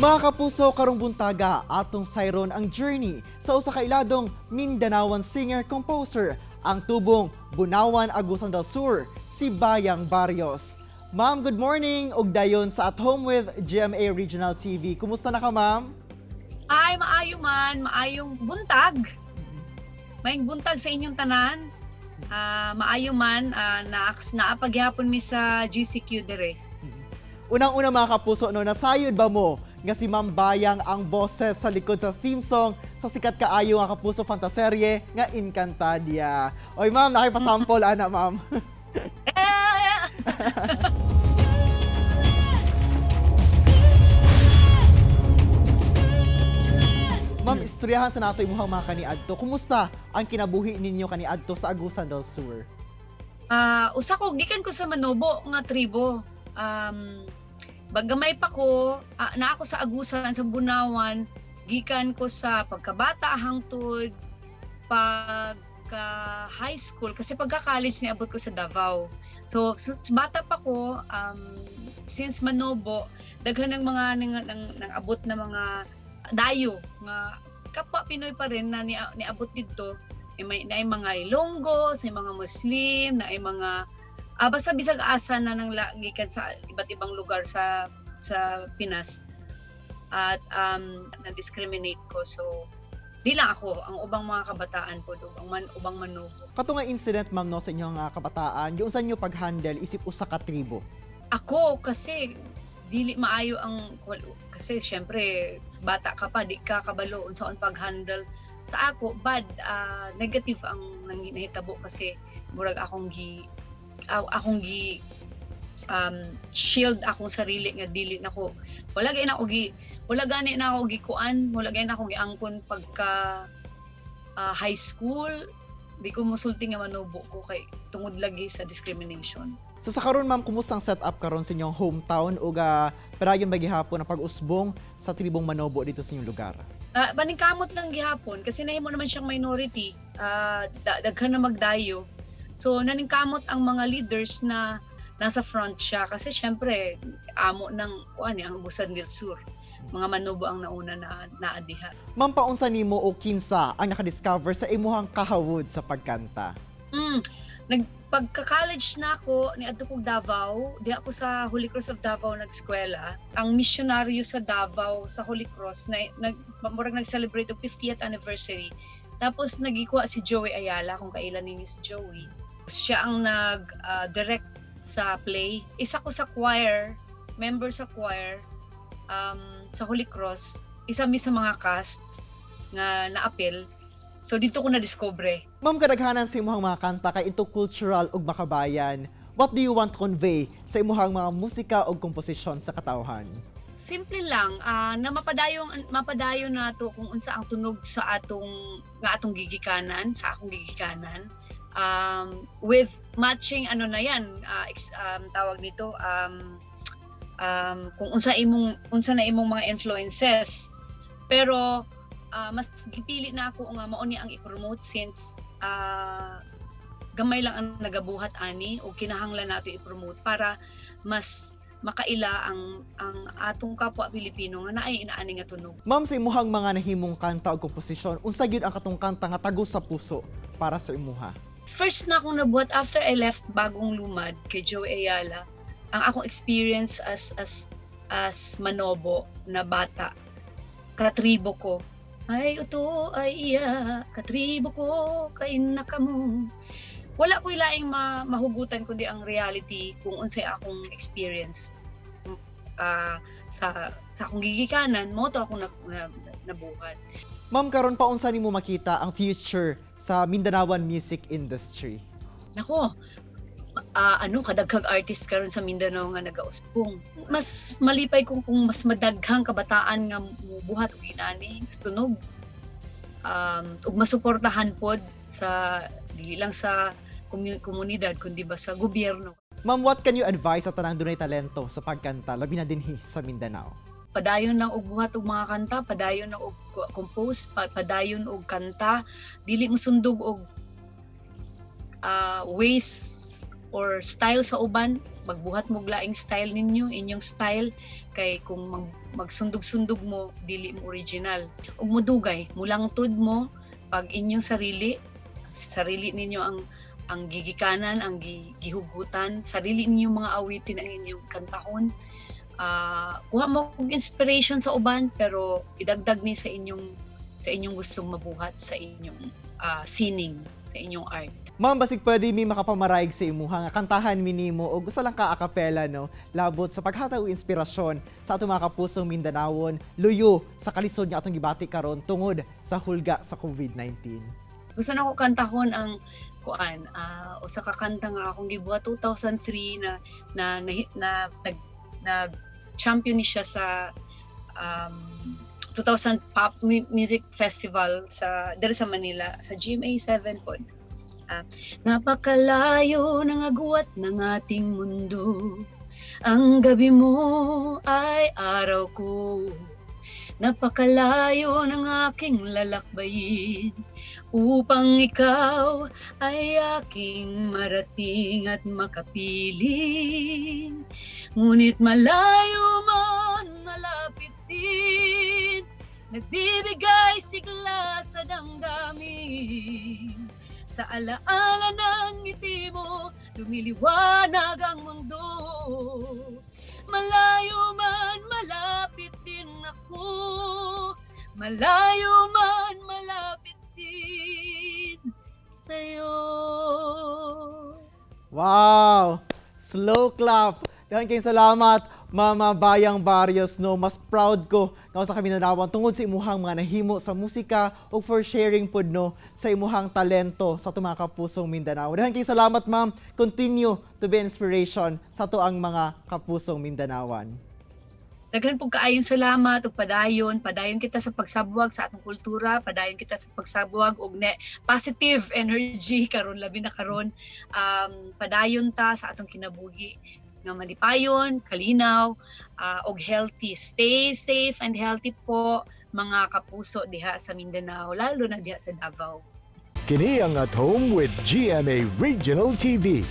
Mga kapuso, karong buntaga atong sayron ang journey sa usa ka iladong Mindanaoan singer-composer, ang tubong Bunawan Agusan del Sur, si Bayang Barrios. Ma'am, good morning ug dayon sa At Home with GMA Regional TV. Kumusta na ka, ma'am? Ay, maayo man, maayong buntag. Maayong buntag sa inyong tanan. Maayo man, naapaghihapon mi sa GCQ dire. Unang-una mga kapuso, no, nasayod ba mo nga si Ma'am Bayang ang boses sa likod sa theme song sa sikat kaayo nga kapuso fantaserye nga Encantadia? Oy ma'am, nakipasample ana ma'am. Ma'am, istoryahan sa nato imuhang mga kaniadto. Kumusta ang kinabuhi ninyo kaniadto sa Agusan del Sur? Usa ko gikan ko sa Manobo nga tribo. Bagamay pa ko, na ako sa Agusan sa Bunawan, gikan ko sa pagkabata hangtod pagka high school kasi pagka college niabot ko sa Davao. So bata pa ko, since Manobo, daghan ng mga nang abot na mga dayo nga kapwa Pinoy pa rin na niabot dito. Na ay mga Ilonggo, sa mga Muslim, na ay mga basta bisag asa na nang gikan sa iba't ibang lugar sa Pinas. At na-discriminate ko. So di lang ako, ang ubang mga kabataan po do, ubang Manobo. Kato nga incident ma'am no sa inyong kabataan, yung unsa nyo pag-handle isip usa ka tribo? Ako kasi dili maayo kasi syempre bata ka pa, di ka kabalo unsaon pag-handle. Sa ako negative ang nahitabo kasi murag akong shield akong sarili nga dili nako wala gani na ako gikuan, wala gani na ako giangkon pagka high school. Di ko musulti nga Manobo ko kay tungod lagi sa discrimination. So sa karon ma'am, kumusta ang setup karon sa inyong hometown o padayon ba gihapon ang pag-usbong sa tribong Manobo dito sa inyong lugar? Paningkamot lang gihapon kasi nahimo naman siyang minority, daghan na magdayo. So naningkamot ang mga leaders na nasa front siya kasi syempre amo ng ang Agusan del Sur. Mga Manobo ang nauna na naadiha. Ma'am, paunsa nimo o kinsa ang nakadiscover sa imuhang kahawod sa pagkanta? Pagka-college na ako, niadto ko Davao, di ako sa Holy Cross of Davao nag-eskwela. Ang misyonaryo sa Davao sa Holy Cross murag nag-celebrate og 50th anniversary. Tapos nagikuha si Joey Ayala, kung kailan ninyo si Joey. Siya ang nag-direct sa play. Isa ko sa choir, member sa choir sa Holy Cross. Isa mi sa mga cast nga na-appeal. So dito ko na-discover. Ma'am, kadaghanan sa imuhang mga kanta kay into cultural ug makabayan. What do you want to convey sa imuhang mga musika ug komposisyon sa katawhan? Simple lang, na mapadayon nato kung unsa ang tunog sa atong gigikanan, sa akong gigikanan. With matching tawag nito, kung unsa na imong mga influences. Pero mas gipili na ako nga mao ni ang i-promote since gamay lang ang nagabuhat ani o kinahanglan nato i-promote para mas makaila ang atong kapwa Pilipino nga naay inaani nga tunog. Ma'am, sa imuhang mga nahimong kanta o komposisyon, unsa gyud ang katong kanta nga tagos sa puso para sa imuha? First na akong nabuhat after I left Bagong Lumad kay Joey Ayala, ang akong experience as Manobo na bata, katribo ko. Ay, uto, ay iya, katribo ko, kaina ka mo. Wala ko ilaing mahugutan kundi ang reality kung unsay akong experience sa akong gigikanan, mo to ako nabuhat. Ma'am, karon pa unsa nimo makita ang future sa Mindanaoan music industry? Nako, kadaghang artist karon sa Mindanao nga nagausbong. Mas malipay kung mas madaghang kabataan nga buhat og inani tunog. Ug masuportahan pod sa dili lang sa komunidad kundi ba sa gobyerno. Ma'am, what can you advise sa tanang dunay talento sa pagkanta labi na dinhi sa Mindanao? Padayon lang og buhat og mga kanta, padayon lang og compose, padayon og kanta, dili mo sundog og ways or style sa uban, magbuhat mo laing style ninyo, inyong style, kay kung magsundog-sundog mo, dili mo original. Ug mudugay, mulangtod mo, pag inyong sarili ninyo ang gigikanan, ang gihugutan, sarili ninyong mga awitin ang inyong kantahon. Kuha mo og inspiration sa uban, pero idagdag ni sa inyong gustong mabuhat sa inyong sining, sa inyong art. Ma'am, basig pwede mi makapamaraig sa imuha nga kantahan minimo o gusto lang ka akapela, no? Labot sa paghatag og inspirasyon sa atong mga kapusong Mindanawon, luyo sa kalisod nga atong gibati karon tungod sa hulga sa COVID-19. Gusto na ko kantahon ang o sa kakanta nga akong gibuhat 2003 na champion ni siya sa 2000 Pop Music Festival diri sa Manila sa GMA 7 pod. Napakalayo ng agwat ng ating mundo, ang gabi mo ay araw ko. Napakalayo ng aking lalakbayin, upang ikaw ay aking marating at makapiling. Ngunit malayo man, malapit din, nagbibigay sigla sa damdamin. Sa alaala ng ngiti mo, lumiliwanag ang mundo. Malayo man, malapit din ako. Malayo man, malapit din sa'yo. Wow! Slow clap! Dahan kayong salamat, Mama Bayang Barrios, no? Mas proud ko nga sa kami nanawan tungod sa imuhang mga nahimo sa musika o for sharing pod, no, sa imuhang talento sa itong mga kapusong Mindanao. Dahan kayong salamat, ma'am. Continue to be inspiration sa tuang mga kapusong Mindanawan. Daghan po kaayong salamat ug padayon kita sa pagsabwag sa atong kultura, padayon kita sa pagsabwag og positive energy karon labi na karon. Padayon ta sa atong kinabuhi nga malipayon, kalinaw, og healthy. Stay safe and healthy po mga kapuso diha sa Mindanao, lalo na diha sa Davao. Kini ang At Home with GMA Regional TV.